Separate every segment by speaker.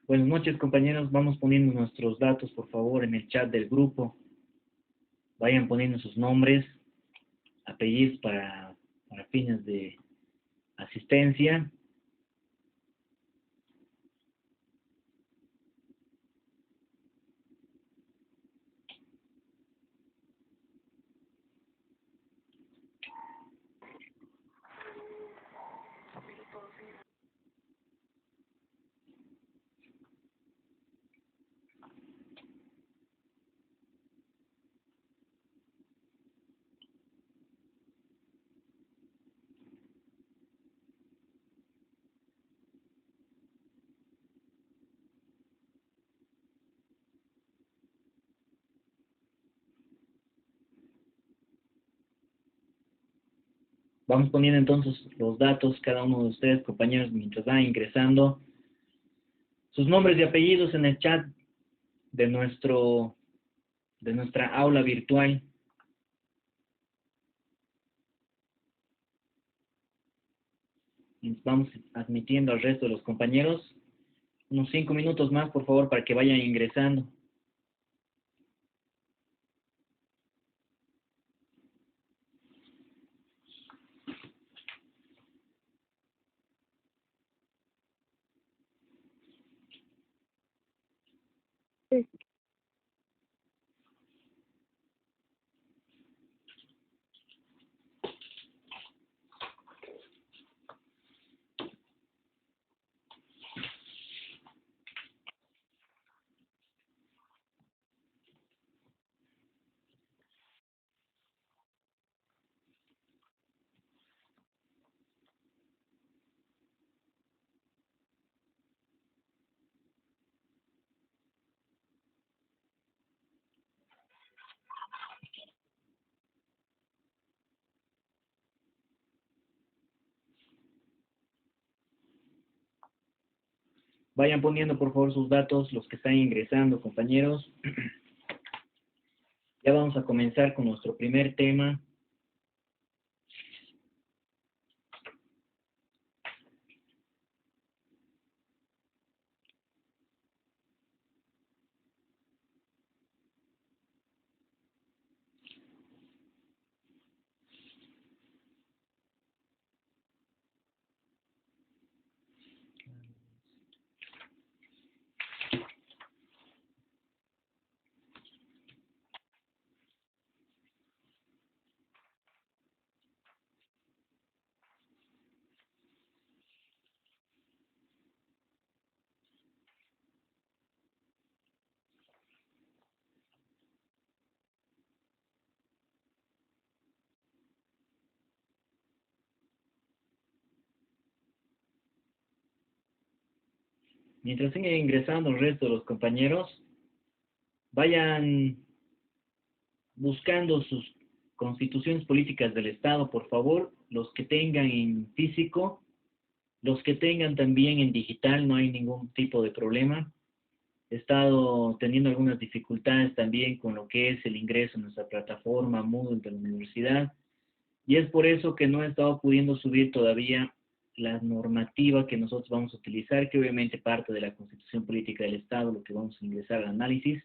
Speaker 1: Buenas noches, compañeros. Vamos poniendo nuestros datos, por favor, en el chat del grupo. Vayan poniendo sus nombres, apellidos para fines de asistencia. Vamos poniendo entonces los datos, cada uno de ustedes, compañeros, mientras van ingresando sus nombres y apellidos en el chat de nuestra aula virtual. Y vamos admitiendo al resto de los compañeros. Unos 5 minutos más, por favor, para que vayan ingresando. Vayan poniendo, por favor, sus datos, los que están ingresando, compañeros. Ya vamos a comenzar con nuestro primer tema. Mientras sigan ingresando el resto de los compañeros, vayan buscando sus constituciones políticas del Estado, por favor, los que tengan en físico, los que tengan también en digital, no hay ningún tipo de problema. He estado teniendo algunas dificultades también con lo que es el ingreso en nuestra plataforma Moodle de la universidad, y es por eso que no he estado pudiendo subir todavía la normativa que nosotros vamos a utilizar, que obviamente parte de la Constitución Política del Estado, lo que vamos a ingresar al análisis,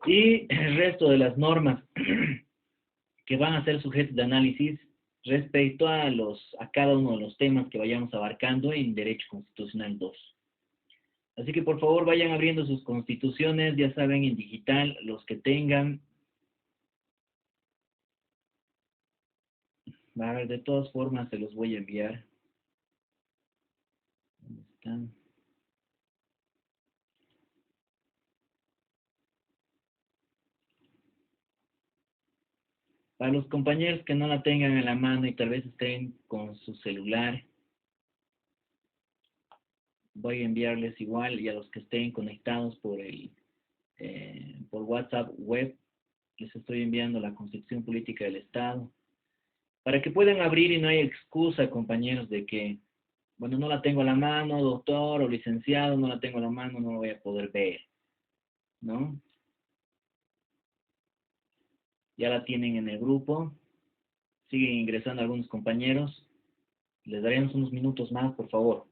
Speaker 1: y el resto de las normas que van a ser sujetos de análisis respecto a cada uno de los temas que vayamos abarcando en Derecho Constitucional 2. Así que por favor vayan abriendo sus constituciones, ya saben, en digital, los que tengan. A ver, de todas formas se los voy a enviar. ¿Dónde están? Para los compañeros que no la tengan en la mano y tal vez estén con su celular, voy a enviarles igual, y a los que estén conectados por WhatsApp web, les estoy enviando la Constitución Política del Estado, para que puedan abrir y no hay excusa, compañeros, de que Bueno, no la tengo a la mano, doctor o licenciado, no la tengo a la mano, no lo voy a poder ver, ¿no? Ya la tienen en el grupo, siguen ingresando algunos compañeros. Les daremos unos minutos más, por favor.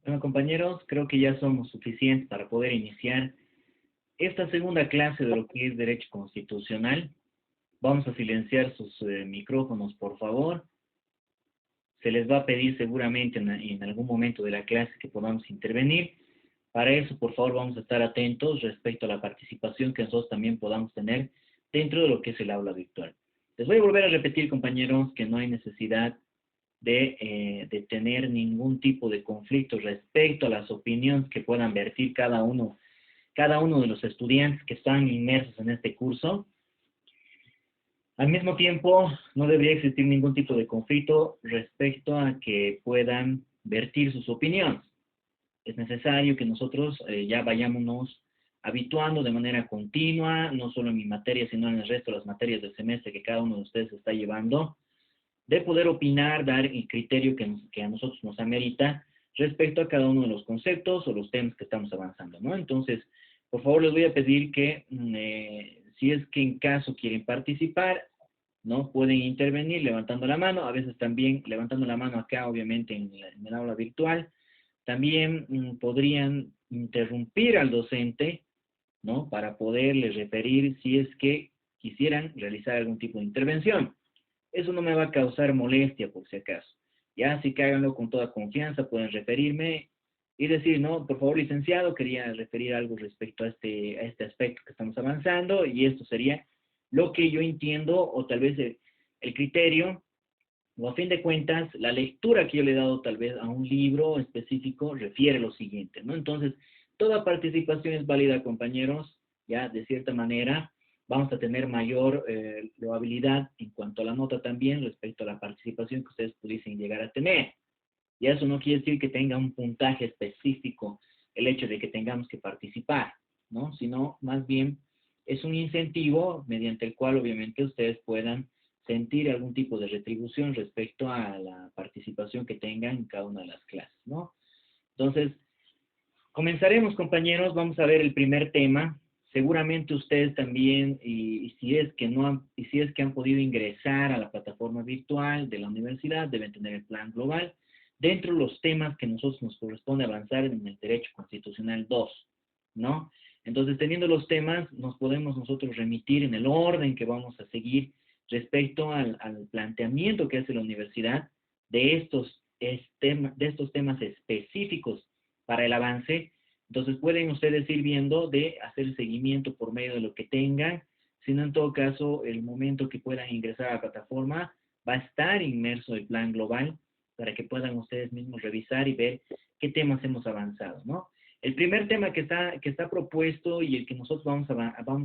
Speaker 1: Bueno, compañeros, creo que ya somos suficientes para poder iniciar esta segunda clase de lo que es Derecho Constitucional. Vamos a silenciar sus micrófonos, por favor. Se les va a pedir seguramente en algún momento de la clase que podamos intervenir. Para eso, por favor, vamos a estar atentos respecto a la participación que nosotros también podamos tener dentro de lo que es el aula virtual. Les voy a volver a repetir, compañeros, que no hay necesidad de tener ningún tipo de conflicto respecto a las opiniones que puedan vertir cada uno de los estudiantes que están inmersos en este curso. Al mismo tiempo, no debería existir ningún tipo de conflicto respecto a que puedan vertir sus opiniones. Es necesario que nosotros ya vayámonos habituando de manera continua, no solo en mi materia, sino en el resto de las materias del semestre que cada uno de ustedes está llevando, de poder opinar, dar el criterio que a nosotros nos amerita respecto a cada uno de los conceptos o los temas que estamos avanzando, ¿no? Entonces, por favor, les voy a pedir que, si es que en caso quieren participar, ¿no? Pueden intervenir levantando la mano, a veces también levantando la mano acá, obviamente, en el aula virtual. También podrían interrumpir al docente, ¿no? Para poderles referir si es que quisieran realizar algún tipo de intervención. Eso no me va a causar molestia, por si acaso. Ya, así que háganlo con toda confianza, pueden referirme y decir, no, por favor, licenciado, quería referir algo respecto a este aspecto que estamos avanzando, y esto sería lo que yo entiendo, o tal vez el criterio, o a fin de cuentas, la lectura que yo le he dado tal vez a un libro específico refiere lo siguiente, ¿no? Entonces, toda participación es válida, compañeros, ya, de cierta manera, vamos a tener mayor probabilidad en cuanto a la nota también respecto a la participación que ustedes pudiesen llegar a tener. Y eso no quiere decir que tenga un puntaje específico el hecho de que tengamos que participar, ¿no? Sino más bien es un incentivo mediante el cual obviamente ustedes puedan sentir algún tipo de retribución respecto a la participación que tengan en cada una de las clases, ¿no? Entonces, comenzaremos, compañeros, vamos a ver el primer tema. Seguramente ustedes también, y si es que no han, y si es que han podido ingresar a la plataforma virtual de la universidad, deben tener el plan global dentro de los temas que nosotros nos corresponde avanzar en el Derecho Constitucional 2, ¿no? Entonces, teniendo los temas, nos podemos nosotros remitir en el orden que vamos a seguir respecto al planteamiento que hace la universidad de estos temas específicos para el avance. Entonces pueden ustedes ir viendo de hacer el seguimiento por medio de lo que tengan, sino en todo caso el momento que puedan ingresar a la plataforma va a estar inmerso el plan global para que puedan ustedes mismos revisar y ver qué temas hemos avanzado, ¿no? El primer tema que está propuesto y el que nosotros vamos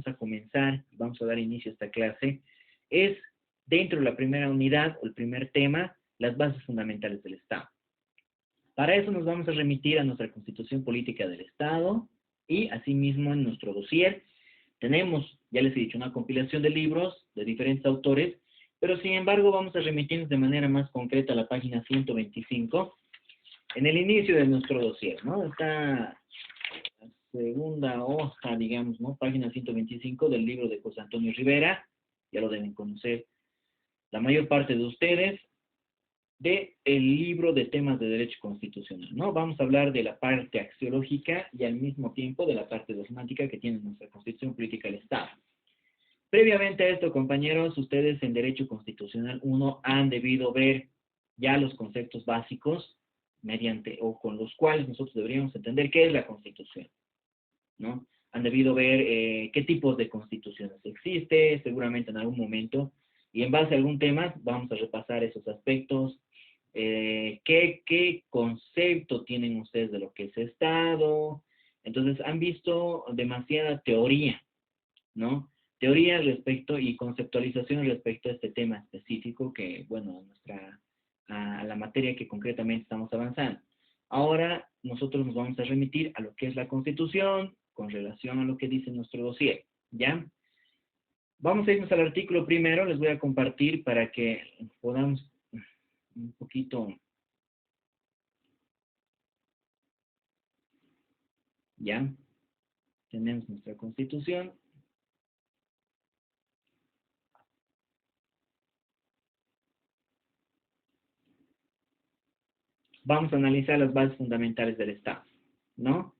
Speaker 1: a comenzar, vamos a dar inicio a esta clase, es dentro de la primera unidad o el primer tema, las bases fundamentales del Estado. Para eso nos vamos a remitir a nuestra Constitución Política del Estado y asimismo en nuestro dossier tenemos, ya les he dicho, una compilación de libros de diferentes autores, pero sin embargo vamos a remitirnos de manera más concreta a la página 125 en el inicio de nuestro dossier, ¿no? Está la segunda hoja, digamos, ¿no? Página 125 del libro de José Antonio Rivera, ya lo deben conocer la mayor parte de ustedes, de el libro de temas de derecho constitucional, ¿no? Vamos a hablar de la parte axiológica y al mismo tiempo de la parte dogmática que tiene nuestra Constitución Política del Estado. Previamente a esto, compañeros, ustedes en Derecho Constitucional 1 han debido ver ya los conceptos básicos mediante o con los cuales nosotros deberíamos entender qué es la Constitución, ¿no? Han debido ver qué tipos de constituciones existe, seguramente en algún momento, y en base a algún tema vamos a repasar esos aspectos. ¿Qué concepto tienen ustedes de lo que es Estado? Entonces, han visto demasiada teoría, ¿no? Teoría respecto y conceptualización respecto a este tema específico que, bueno, a la materia que concretamente estamos avanzando. Ahora, nosotros nos vamos a remitir a lo que es la Constitución con relación a lo que dice nuestro dossier, ¿ya? Vamos a irnos al artículo primero, les voy a compartir para que podamos un poquito, ¿ya? Tenemos nuestra Constitución. Vamos a analizar las bases fundamentales del Estado, ¿no?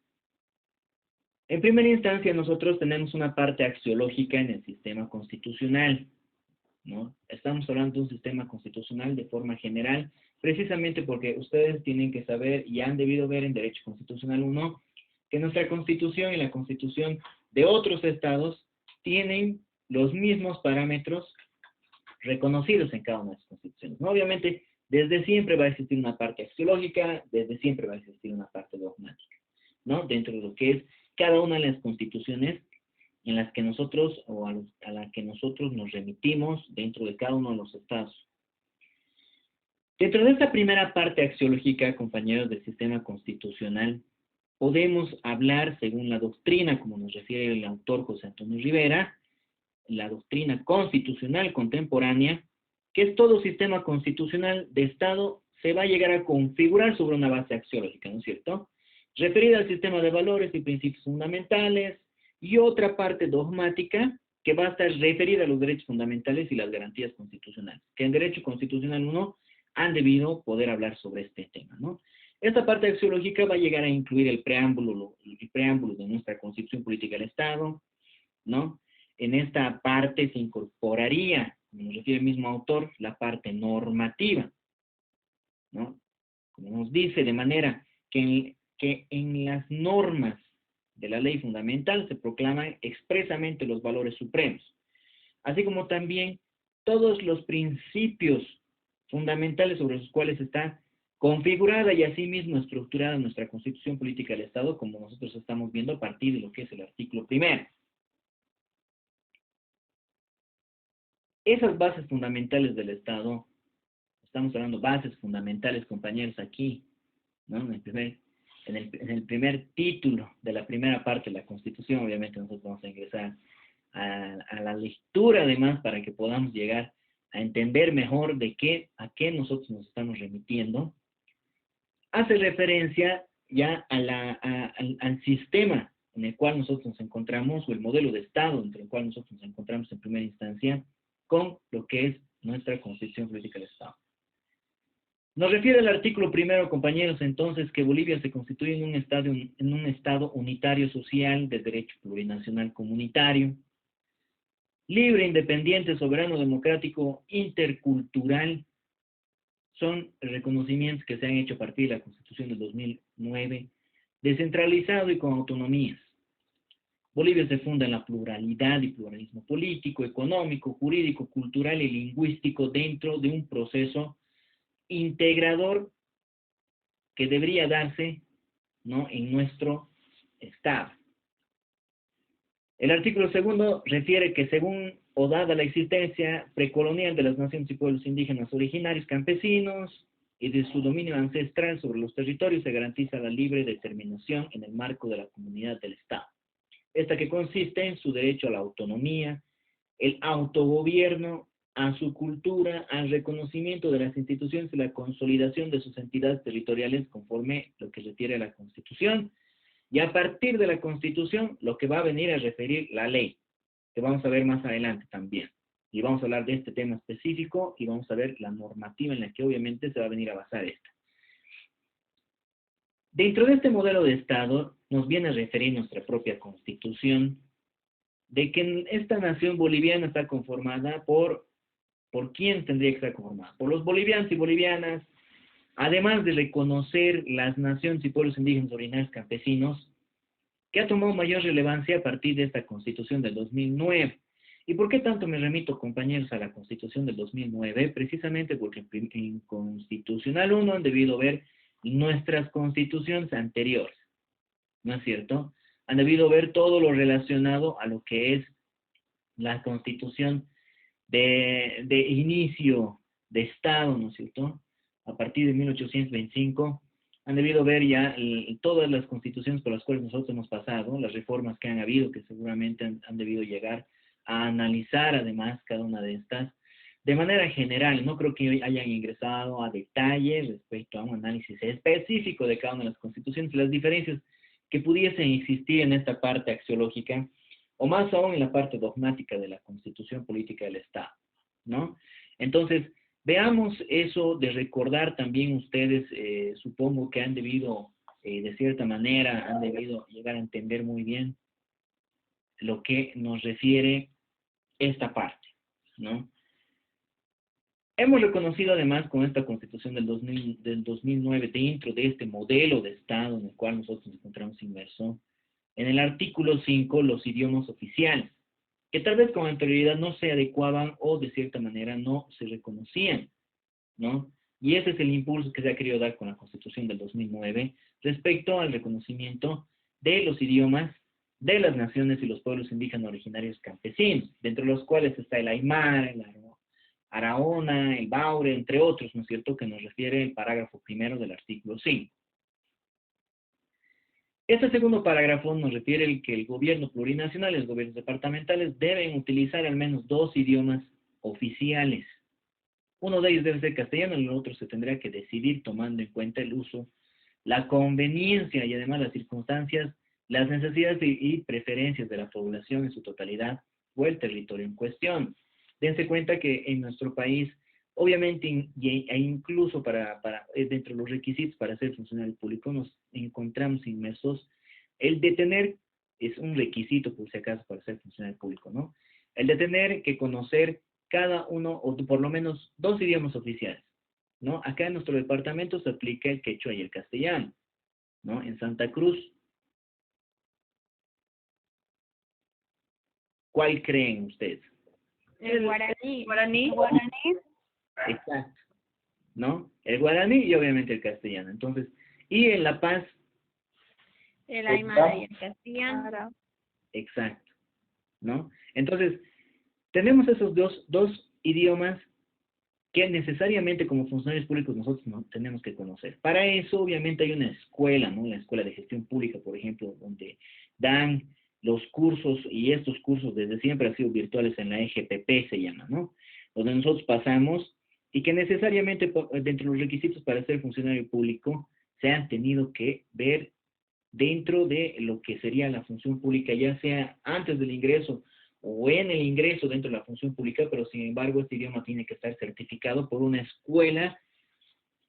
Speaker 1: En primera instancia, nosotros tenemos una parte axiológica en el sistema constitucional, ¿no? Estamos hablando de un sistema constitucional de forma general, precisamente porque ustedes tienen que saber y han debido ver en Derecho Constitucional 1 que nuestra Constitución y la Constitución de otros estados tienen los mismos parámetros reconocidos en cada una de las constituciones, ¿no? Obviamente, desde siempre va a existir una parte axiológica, desde siempre va a existir una parte dogmática, ¿no? Dentro de lo que es cada una de las constituciones en las que nosotros, o a la que nosotros nos remitimos dentro de cada uno de los estados. Dentro de esta primera parte axiológica, compañeros del sistema constitucional, podemos hablar, según la doctrina, como nos refiere el autor José Antonio Rivera, la doctrina constitucional contemporánea, que es todo sistema constitucional de Estado se va a llegar a configurar sobre una base axiológica, ¿no es cierto? Referida al sistema de valores y principios fundamentales, y otra parte dogmática que va a estar referida a los derechos fundamentales y las garantías constitucionales, que en Derecho Constitucional 1 han debido poder hablar sobre este tema, ¿no? Esta parte axiológica va a llegar a incluir el preámbulo de nuestra Constitución Política del Estado, ¿no? En esta parte se incorporaría, como nos refiere el mismo autor, la parte normativa, ¿no? Como nos dice, de manera que en las normas de la ley fundamental se proclaman expresamente los valores supremos, así como también todos los principios fundamentales sobre los cuales está configurada y asimismo estructurada nuestra Constitución Política del Estado, como nosotros estamos viendo a partir de lo que es el artículo primero. Esas bases fundamentales del Estado, estamos hablando de bases fundamentales, compañeros, aquí, ¿no? En el primer título de la primera parte de la Constitución, obviamente nosotros vamos a ingresar a la lectura además para que podamos llegar a entender mejor a qué nosotros nos estamos remitiendo. Hace referencia ya al sistema en el cual nosotros nos encontramos, o el modelo de Estado entre el cual nosotros nos encontramos en primera instancia, con lo que es nuestra Constitución Política del Estado. Nos refiere el artículo primero, compañeros, entonces, que Bolivia se constituye en un estado unitario social de derecho plurinacional comunitario, libre, independiente, soberano, democrático, intercultural. Son reconocimientos que se han hecho a partir de la Constitución del 2009, descentralizado y con autonomías. Bolivia se funda en la pluralidad y pluralismo político, económico, jurídico, cultural y lingüístico dentro de un proceso integrador que debería darse, ¿no?, en nuestro Estado. El artículo segundo refiere que según o dada la existencia precolonial de las naciones y pueblos indígenas originarios campesinos y de su dominio ancestral sobre los territorios, se garantiza la libre determinación en el marco de la comunidad del Estado. Esta que consiste en su derecho a la autonomía, el autogobierno, a su cultura, al reconocimiento de las instituciones y la consolidación de sus entidades territoriales conforme lo que refiere a la Constitución, y a partir de la Constitución lo que va a venir a referir la ley, que vamos a ver más adelante también. Y vamos a hablar de este tema específico y vamos a ver la normativa en la que obviamente se va a venir a basar esta. Dentro de este modelo de Estado nos viene a referir nuestra propia Constitución, de que esta nación boliviana está conformada ¿por quién tendría que estar conformada? Por los bolivianos y bolivianas, además de reconocer las naciones y pueblos indígenas originarios campesinos, que ha tomado mayor relevancia a partir de esta Constitución del 2009. ¿Y por qué tanto me remito, compañeros, a la Constitución del 2009? Precisamente porque en Constitucional 1 han debido ver nuestras constituciones anteriores, ¿no es cierto? Han debido ver todo lo relacionado a lo que es la Constitución de inicio de Estado, ¿no es cierto? A partir de 1825, han debido ver ya todas las constituciones por las cuales nosotros hemos pasado, las reformas que han habido, que seguramente han debido llegar a analizar además cada una de estas. De manera general, no creo que hayan ingresado a detalle respecto a un análisis específico de cada una de las constituciones y las diferencias que pudiesen existir en esta parte axiológica, o más aún en la parte dogmática de la Constitución Política del Estado, ¿no? Entonces, veamos eso de recordar también ustedes, supongo que han debido, de cierta manera, han debido llegar a entender muy bien lo que nos refiere esta parte, ¿no? Hemos reconocido además con esta Constitución del 2009, dentro de este modelo de Estado en el cual nosotros nos encontramos inmersos, en el artículo 5, los idiomas oficiales, que tal vez con anterioridad no se adecuaban o de cierta manera no se reconocían, ¿no? Y ese es el impulso que se ha querido dar con la Constitución del 2009 respecto al reconocimiento de los idiomas de las naciones y los pueblos indígenas originarios campesinos, dentro de los cuales está el Aymara, el Araona, el Baure, entre otros, ¿no es cierto?, que nos refiere el parágrafo primero del artículo 5. Este segundo parágrafo nos refiere el que el gobierno plurinacional y los gobiernos departamentales deben utilizar al menos 2 idiomas oficiales. Uno de ellos debe ser castellano y el otro se tendrá que decidir tomando en cuenta el uso, la conveniencia y además las circunstancias, las necesidades y preferencias de la población en su totalidad o el territorio en cuestión. Dense cuenta que en nuestro país, obviamente, e incluso dentro de los requisitos para ser funcionario público, nos encontramos inmersos. El de tener, es un requisito por si acaso para ser funcionario público, ¿no? El de tener que conocer cada uno, o por lo menos 2 idiomas oficiales, ¿no? Acá en nuestro departamento se aplica el quechua y el castellano, ¿no? En Santa Cruz, ¿cuál creen ustedes?
Speaker 2: El guaraní.
Speaker 3: Guaraní.
Speaker 2: Guaraní.
Speaker 1: Exacto, ¿no? El guaraní y obviamente el castellano. Entonces, y en La Paz,
Speaker 2: El aymara y el castellano.
Speaker 1: exacto, ¿no? Entonces, tenemos esos dos idiomas que necesariamente como funcionarios públicos nosotros no tenemos que conocer. Para eso, obviamente, hay una escuela, ¿no? La Escuela de Gestión Pública, por ejemplo, donde dan los cursos, y estos cursos desde siempre han sido virtuales en la EGPP, se llama, ¿no? Donde nosotros pasamos y que necesariamente dentro de los requisitos para ser funcionario público se han tenido que ver dentro de lo que sería la función pública, ya sea antes del ingreso o en el ingreso dentro de la función pública, pero sin embargo este idioma tiene que estar certificado por una escuela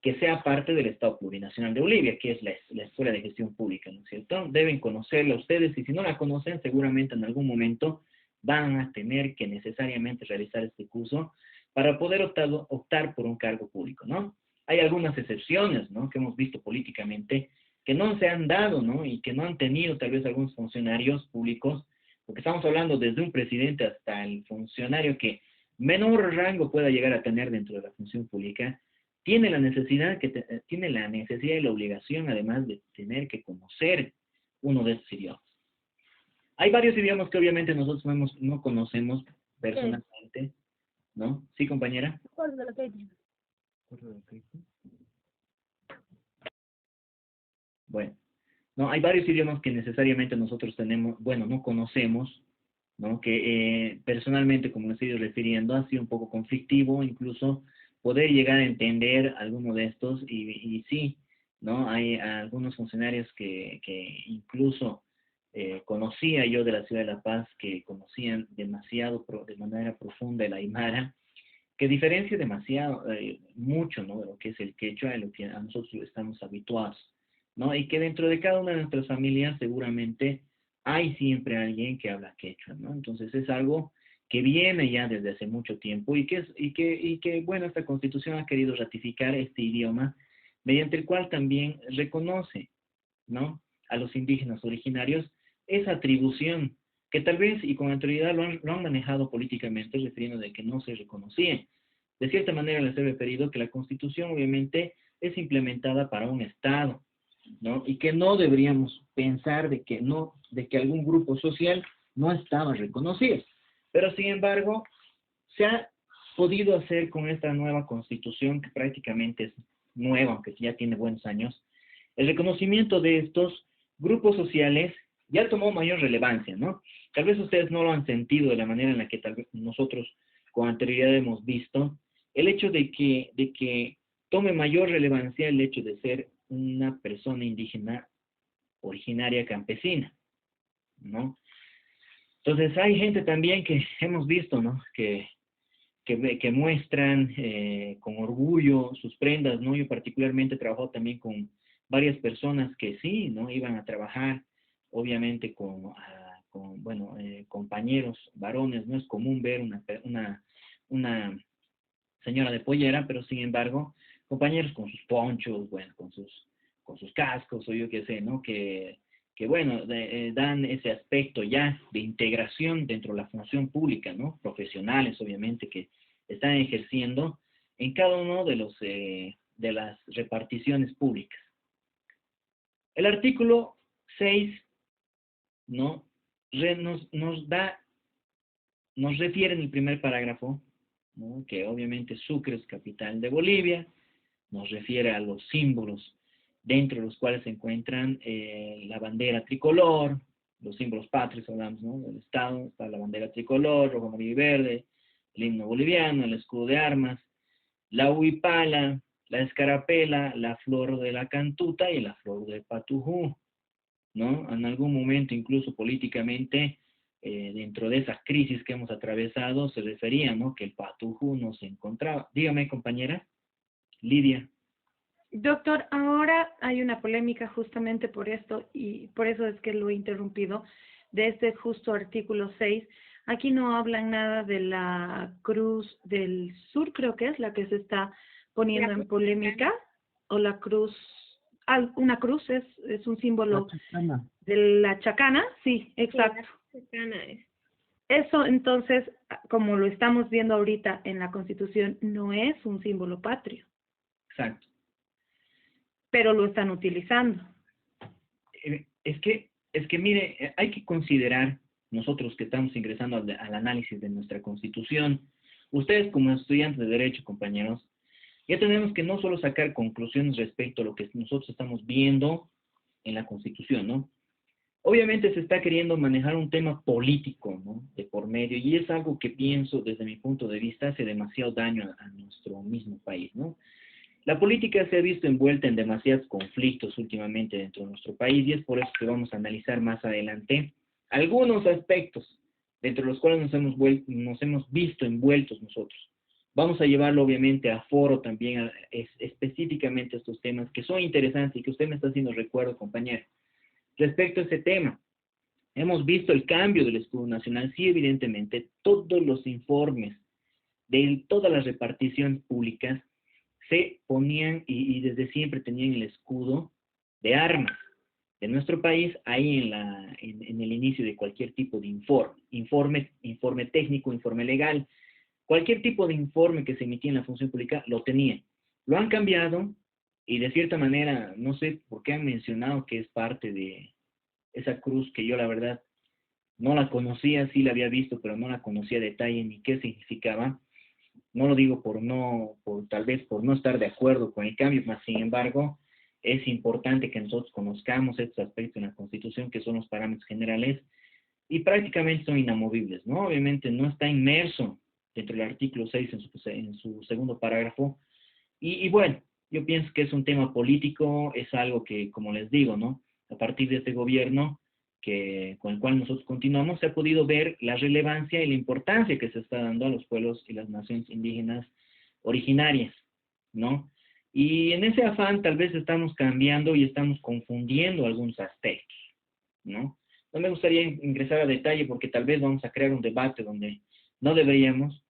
Speaker 1: que sea parte del Estado Plurinacional de Bolivia, que es la Escuela de Gestión Pública, ¿no es cierto? Deben conocerla ustedes, y si no la conocen, seguramente en algún momento van a tener que necesariamente realizar este curso para poder optar por un cargo público, ¿no? Hay algunas excepciones, ¿no?, que hemos visto políticamente, que no se han dado, ¿no?, y que no han tenido tal vez algunos funcionarios públicos, porque estamos hablando desde un presidente hasta el funcionario que menor rango pueda llegar a tener dentro de la función pública, tiene la necesidad y la obligación, además de tener que conocer uno de estos idiomas. Hay varios idiomas que obviamente nosotros no conocemos personalmente, ¿no? ¿Sí, compañera?
Speaker 2: ¿Cuál de los que hay?
Speaker 1: Bueno, no, hay varios idiomas que necesariamente nosotros tenemos, bueno, no conocemos, ¿no? Que personalmente, como me estoy refiriendo, ha sido un poco conflictivo, incluso poder llegar a entender alguno de estos, y sí, ¿no? Hay algunos funcionarios que incluso conocía yo de la ciudad de La Paz, que conocían demasiado, de manera profunda el aymara, que diferencia demasiado, mucho, ¿no?, de lo que es el quechua, de lo que a nosotros estamos habituados, ¿no? Y que dentro de cada una de nuestras familias seguramente hay siempre alguien que habla quechua, ¿no? Entonces es algo que viene ya desde hace mucho tiempo y que bueno, esta Constitución ha querido ratificar este idioma mediante el cual también reconoce, ¿no?, a los indígenas originarios esa atribución que tal vez y con anterioridad lo han manejado políticamente, refiriendo de que no se reconocía. De cierta manera les he referido que la Constitución obviamente es implementada para un Estado, ¿no? Y que no deberíamos pensar de que algún grupo social no estaba reconocido. Pero sin embargo, se ha podido hacer con esta nueva Constitución, que prácticamente es nueva, aunque ya tiene buenos años, el reconocimiento de estos grupos sociales ya tomó mayor relevancia, ¿no? Tal vez ustedes no lo han sentido de la manera en la que tal vez nosotros con anterioridad hemos visto, el hecho de que tome mayor relevancia el hecho de ser una persona indígena originaria campesina, ¿no? Entonces hay gente también que hemos visto, ¿no?, que muestran con orgullo sus prendas, ¿no? Yo particularmente he trabajado también con varias personas que sí, ¿no?, iban a trabajar, obviamente bueno, compañeros varones. No es común ver una señora de pollera, pero sin embargo, compañeros con sus ponchos, bueno, con sus cascos, o yo qué sé, ¿no?, que bueno, dan ese aspecto ya de integración dentro de la función pública, ¿no? Profesionales, obviamente, que están ejerciendo en cada uno de las reparticiones públicas. El artículo 6, ¿no?, nos refiere en el primer parágrafo, ¿no?, que obviamente Sucre es capital de Bolivia, nos refiere a los símbolos dentro de los cuales se encuentran la bandera tricolor, los símbolos patrios, hablamos, ¿no? Del Estado, está la bandera tricolor, rojo, amarillo y verde, el himno boliviano, el escudo de armas, la huipala, la escarapela, la flor de la cantuta y la flor del patujú, ¿no? En algún momento, incluso políticamente, dentro de esa crisis que hemos atravesado, se refería, ¿no? Que el patujú no se encontraba. Dígame, compañera, Lidia.
Speaker 2: Doctor, ahora hay una polémica justamente por esto y por eso es que lo he interrumpido, de este justo artículo 6. Aquí no hablan nada de la Cruz del Sur, creo que es la que se está poniendo en polémica, o la cruz, una cruz es un símbolo de la chacana, sí, exacto.
Speaker 3: Sí, la chacana es.
Speaker 2: Eso entonces, como lo estamos viendo ahorita en la Constitución, no es un símbolo patrio.
Speaker 1: Exacto.
Speaker 2: Pero lo están utilizando.
Speaker 1: Es que mire, hay que considerar, nosotros que estamos ingresando al análisis de nuestra Constitución, ustedes como estudiantes de Derecho, compañeros, ya tenemos que no solo sacar conclusiones respecto a lo que nosotros estamos viendo en la Constitución, ¿no? Obviamente se está queriendo manejar un tema político, ¿no? De por medio, y es algo que pienso, desde mi punto de vista, hace demasiado daño a nuestro mismo país, ¿no? La política se ha visto envuelta en demasiados conflictos últimamente dentro de nuestro país y es por eso que vamos a analizar más adelante algunos aspectos dentro de los cuales nos hemos visto envueltos nosotros. Vamos a llevarlo obviamente a foro también, específicamente a estos temas que son interesantes y que usted me está haciendo recuerdo, compañero. Respecto a ese tema, hemos visto el cambio del escudo nacional. Sí, evidentemente, todos los informes de todas las reparticiones públicas se ponían y desde siempre tenían el escudo de armas de nuestro país ahí en el inicio de cualquier tipo de informe técnico, informe legal, cualquier tipo de informe que se emitía en la función pública lo tenía. Lo han cambiado y de cierta manera, no sé por qué han mencionado que es parte de esa cruz que yo la verdad no la conocía, sí la había visto, pero no la conocía a detalle ni qué significaba. No lo digo tal vez por no estar de acuerdo con el cambio, mas sin embargo, es importante que nosotros conozcamos estos aspectos en la Constitución, que son los parámetros generales, y prácticamente son inamovibles, ¿no? Obviamente no está inmerso dentro del artículo 6 en su segundo parágrafo, y bueno, yo pienso que es un tema político, es algo que, como les digo, ¿no? A partir de este gobierno, con el cual nosotros continuamos, se ha podido ver la relevancia y la importancia que se está dando a los pueblos y las naciones indígenas originarias, ¿no? Y en ese afán tal vez estamos cambiando y estamos confundiendo algunos aspectos, ¿no? No me gustaría ingresar a detalle porque tal vez vamos a crear un debate donde no deberíamos,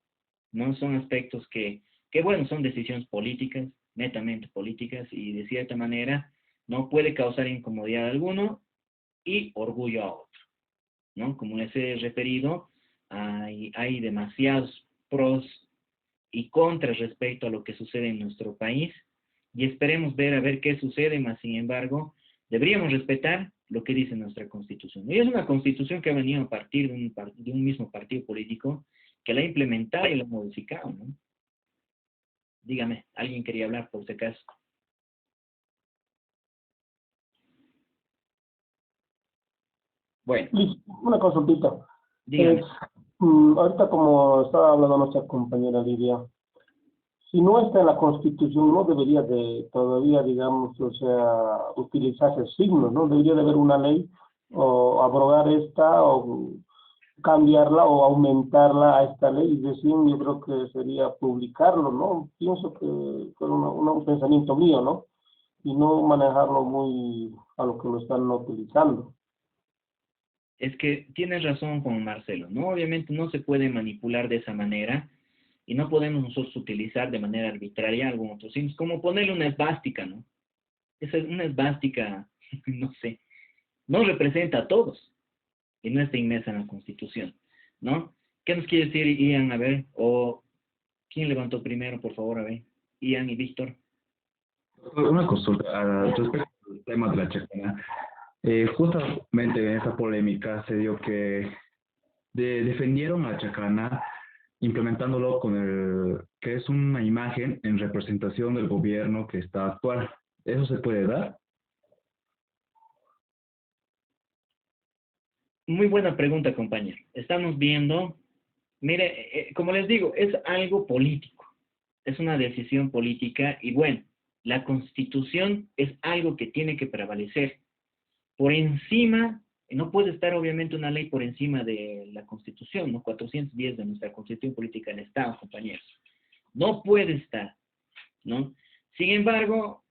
Speaker 1: ¿no? Son aspectos que bueno, son decisiones políticas, netamente políticas, y de cierta manera no puede causar incomodidad a alguno y orgullo a otro, ¿no? Como les he referido, hay demasiados pros y contras respecto a lo que sucede en nuestro país y esperemos ver a ver qué sucede, más sin embargo, deberíamos respetar lo que dice nuestra Constitución. Y es una Constitución que ha venido a partir de un mismo partido político que la ha implementado y la ha modificado, ¿no? Dígame, ¿alguien quería hablar por si acaso? Bueno,
Speaker 4: Una consultita.
Speaker 1: dígame.
Speaker 4: Ahorita como estaba hablando nuestra compañera Lidia, si no está en la Constitución, no debería de todavía, digamos, o sea, utilizarse signos, ¿no? Debería de haber una ley o abrogar esta o cambiarla o aumentarla a esta ley. Y recién yo creo que sería publicarlo, ¿no? Pienso que fue un pensamiento mío, ¿no? Y no manejarlo muy a lo que lo están utilizando.
Speaker 1: Es que tienes razón, Juan Marcelo, ¿no? Obviamente no se puede manipular de esa manera y no podemos nosotros utilizar de manera arbitraria algún otro signo, como ponerle una esvástica, ¿no? Una esvástica, no sé, no representa a todos y no está inmersa en la Constitución, ¿no? ¿Qué nos quiere decir Ian? A ver, o ¿quién levantó primero, por favor? A ver, Ian y Víctor.
Speaker 5: Una consulta respecto al tema de la chacana. Justamente en esa polémica se dio que defendieron a la chacana implementándolo con que es una imagen en representación del gobierno que está actual. ¿Eso se puede dar?
Speaker 1: Muy buena pregunta, compañero. Estamos viendo, mire, como les digo, es algo político, es una decisión política y bueno, la Constitución es algo que tiene que prevalecer. Por encima, no puede estar obviamente una ley por encima de la Constitución, ¿no? 410 de nuestra Constitución Política del Estado, compañeros. No puede estar, ¿no? Sin embargo,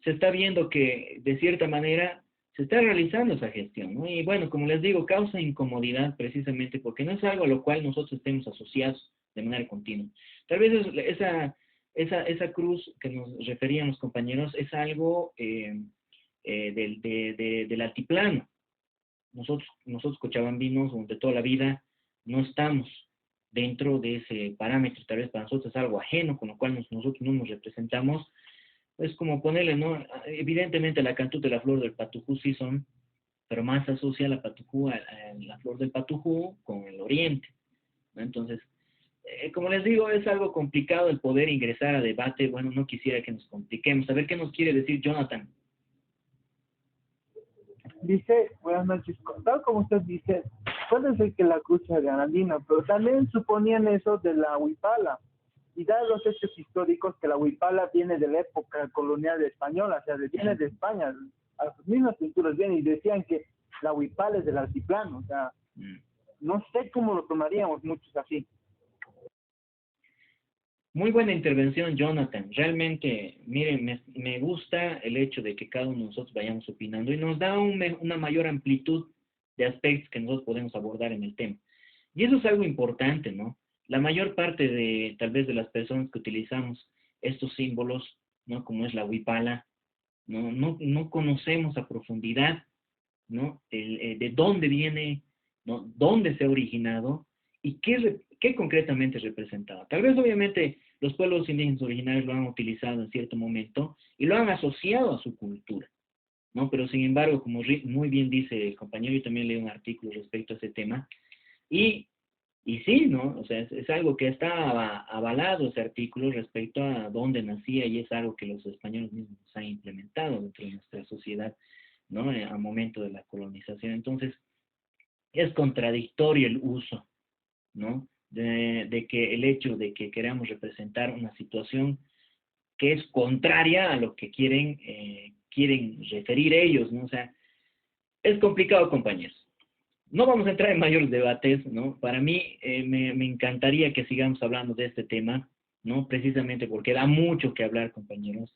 Speaker 1: se está viendo que de cierta manera se está realizando esa gestión, ¿no? Y bueno, como les digo, causa incomodidad precisamente porque no es algo a lo cual nosotros estemos asociados de manera continua. Tal vez esa cruz que nos referíamos, compañeros, es algo del altiplano. Nosotros cochabambinos, de toda la vida, no estamos dentro de ese parámetro, tal vez para nosotros es algo ajeno, con lo cual nosotros no nos representamos. Es como ponerle, ¿no? Evidentemente la cantú de la flor del patujú sí son, pero más asocia la patujú a la flor del patujú con el oriente, ¿no? Entonces, como les digo, es algo complicado el poder ingresar a debate. Bueno, no quisiera que nos compliquemos. A ver qué nos quiere decir Jonathan.
Speaker 3: Dice, buenas noches, tal como usted dice, puede ser que la cruz sea de Andina, pero también suponían eso de la huipala. Y dados los hechos históricos que la huipala viene de la época colonial española, o sea, viene de España, a sus mismas culturas vienen y decían que la huipala es del altiplano, o sea, no sé cómo lo tomaríamos muchos así.
Speaker 1: Muy buena intervención, Jonathan. Realmente, miren, me gusta el hecho de que cada uno de nosotros vayamos opinando y nos da una mayor amplitud de aspectos que nosotros podemos abordar en el tema. Y eso es algo importante, ¿no? La mayor parte de, tal vez, de las personas que utilizamos estos símbolos, ¿no? Como es la huipala, no conocemos a profundidad, ¿no? De dónde viene, ¿no? Dónde se ha originado y qué concretamente representaba. Tal vez, obviamente, los pueblos indígenas originarios lo han utilizado en cierto momento y lo han asociado a su cultura, ¿no? Pero, sin embargo, como muy bien dice el compañero, yo también leí un artículo respecto a ese tema, y sí, ¿no? O sea, es algo que está avalado ese artículo respecto a dónde nacía y es algo que los españoles mismos han implementado dentro de nuestra sociedad, ¿no? Al momento de la colonización. Entonces, es contradictorio el uso, ¿no? De que el hecho de que queramos representar una situación que es contraria a lo que quieren referir ellos, ¿no? O sea, es complicado, compañeros. No vamos a entrar en mayores debates, ¿no? Para mí me encantaría que sigamos hablando de este tema, ¿no? Precisamente porque da mucho que hablar, compañeros.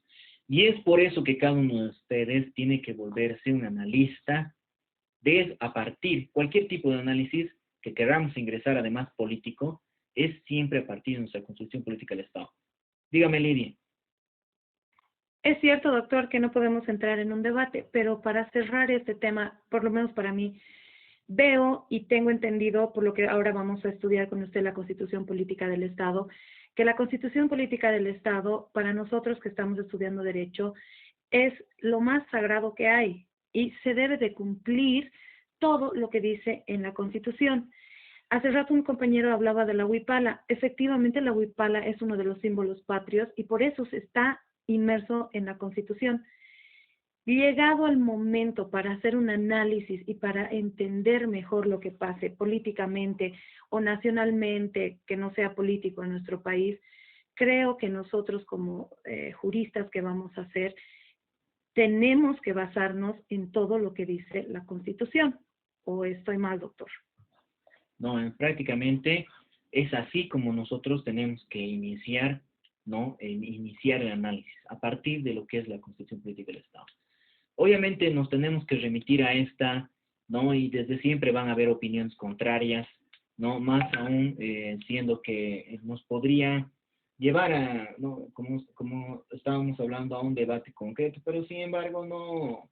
Speaker 1: Y es por eso que cada uno de ustedes tiene que volverse un analista a partir, cualquier tipo de análisis que queramos ingresar, además político, es siempre a partir de nuestra Constitución Política del Estado. Dígame, Lidia.
Speaker 2: Es cierto, doctor, que no podemos entrar en un debate, pero para cerrar este tema, por lo menos para mí, veo y tengo entendido, por lo que ahora vamos a estudiar con usted la Constitución Política del Estado, que la Constitución Política del Estado, para nosotros que estamos estudiando Derecho, es lo más sagrado que hay y se debe de cumplir todo lo que dice en la Constitución. Hace rato un compañero hablaba de la huipala. Efectivamente, la huipala es uno de los símbolos patrios y por eso se está inmerso en la Constitución. Llegado el momento para hacer un análisis y para entender mejor lo que pase políticamente o nacionalmente, que no sea político en nuestro país, creo que nosotros como juristas que vamos a hacer, tenemos que basarnos en todo lo que dice la Constitución. ¿O estoy mal, doctor?
Speaker 1: No, prácticamente es así como nosotros tenemos que iniciar, ¿no? Iniciar el análisis, a partir de lo que es la Constitución Política del Estado. Obviamente nos tenemos que remitir a esta, ¿no? Y desde siempre van a haber opiniones contrarias, ¿no? Más aún siendo que nos podría llevar a, ¿no? Como estábamos hablando, a un debate concreto, pero sin embargo no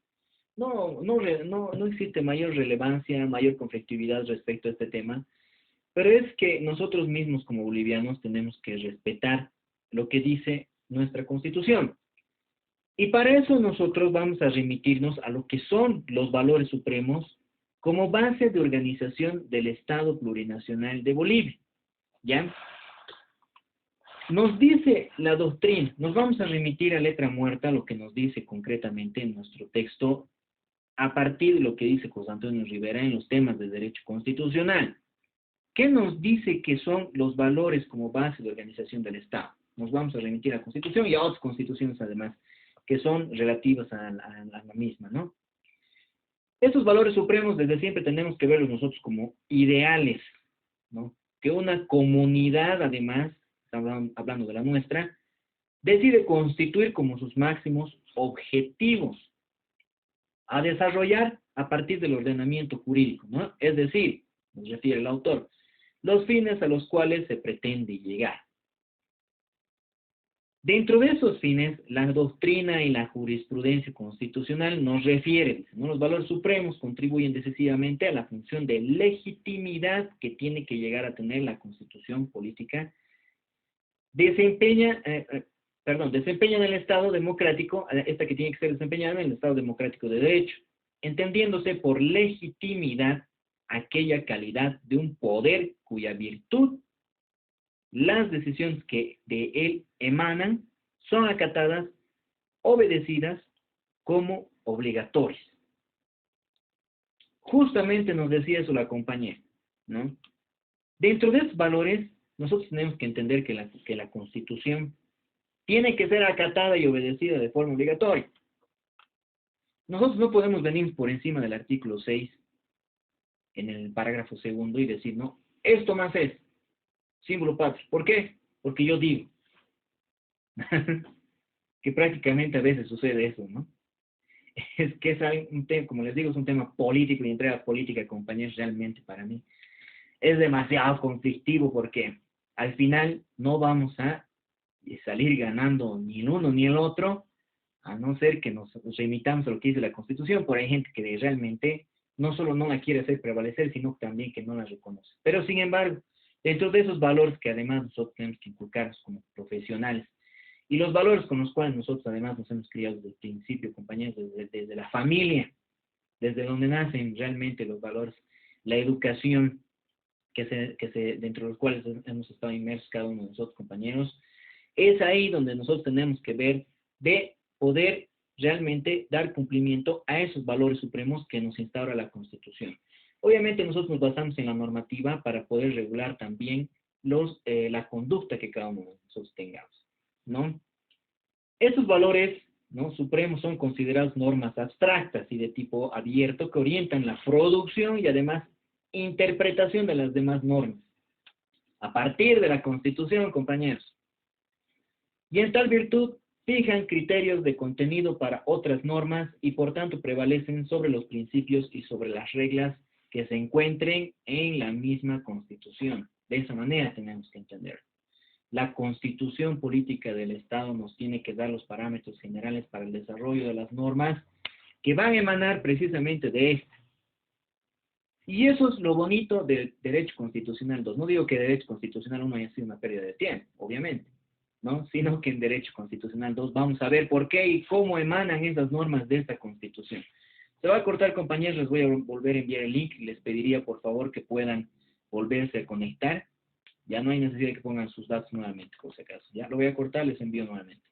Speaker 1: existe mayor relevancia, mayor conflictividad respecto a este tema, pero es que nosotros mismos como bolivianos tenemos que respetar lo que dice nuestra Constitución. Y para eso nosotros vamos a remitirnos a lo que son los valores supremos como base de organización del Estado Plurinacional de Bolivia, ¿ya? Nos dice la doctrina, nos vamos a remitir a letra muerta lo que nos dice concretamente en nuestro texto a partir de lo que dice José Antonio Rivera en los temas de derecho constitucional. ¿Qué nos dice que son los valores como base de organización del Estado? Nos vamos a remitir a la Constitución y a otras constituciones además, que son relativas a la misma, ¿no? Estos valores supremos desde siempre tenemos que verlos nosotros como ideales, ¿no? Que una comunidad además, hablando de la nuestra, decide constituir como sus máximos objetivos a desarrollar a partir del ordenamiento jurídico, ¿no? Es decir, nos refiere el autor, los fines a los cuales se pretende llegar. Dentro de esos fines, la doctrina y la jurisprudencia constitucional nos refiere, dice, ¿no? Los valores supremos contribuyen decisivamente a la función de legitimidad que tiene que llegar a tener la constitución política, desempeña en el Estado democrático, esta que tiene que ser desempeñada en el Estado democrático de derecho, entendiéndose por legitimidad aquella calidad de un poder cuya virtud las decisiones que de él emanan son acatadas, obedecidas como obligatorias. Justamente nos decía eso la compañera, ¿no? Dentro de esos valores, nosotros tenemos que entender que la Constitución tiene que ser acatada y obedecida de forma obligatoria. Nosotros no podemos venir por encima del artículo 6 en el parágrafo segundo y decir, no, esto más es símbolo patrio. ¿Por qué? Porque yo digo. Que prácticamente a veces sucede eso, ¿no? Es que es un tema, como les digo, es un tema político y entrega política, compañeros, realmente para mí es demasiado conflictivo porque al final no vamos a salir ganando ni el uno ni el otro, a no ser que nos remitamos a lo que dice la Constitución, porque hay gente que realmente no solo no la quiere hacer prevalecer, sino también que no la reconoce. Pero sin embargo, dentro de esos valores que además nosotros tenemos que inculcarnos como profesionales, y los valores con los cuales nosotros además nos hemos criado desde el principio, compañeros, desde la familia, desde donde nacen realmente los valores, la educación, dentro de los cuales hemos estado inmersos cada uno de nosotros, compañeros, es ahí donde nosotros tenemos que ver de poder realmente dar cumplimiento a esos valores supremos que nos instaura la Constitución. Obviamente nosotros nos basamos en la normativa para poder regular también la conducta que cada uno de nosotros tengamos, ¿no? Esos valores, ¿no?, supremos son considerados normas abstractas y de tipo abierto que orientan la producción y además interpretación de las demás normas a partir de la Constitución, compañeros. Y en tal virtud fijan criterios de contenido para otras normas y por tanto prevalecen sobre los principios y sobre las reglas que se encuentren en la misma Constitución. De esa manera tenemos que entenderlo. La Constitución política del Estado nos tiene que dar los parámetros generales para el desarrollo de las normas que van a emanar precisamente de esta. Y eso es lo bonito del derecho constitucional 2. No digo que derecho constitucional 1 haya sido una pérdida de tiempo, obviamente, ¿no? Sino que en derecho constitucional 2 vamos a ver por qué y cómo emanan esas normas de esta Constitución. Se va a cortar, compañeros, les voy a volver a enviar el link. Les pediría, por favor, que puedan volverse a conectar. Ya no hay necesidad de que pongan sus datos nuevamente, por si acaso. Ya lo voy a cortar, les envío nuevamente.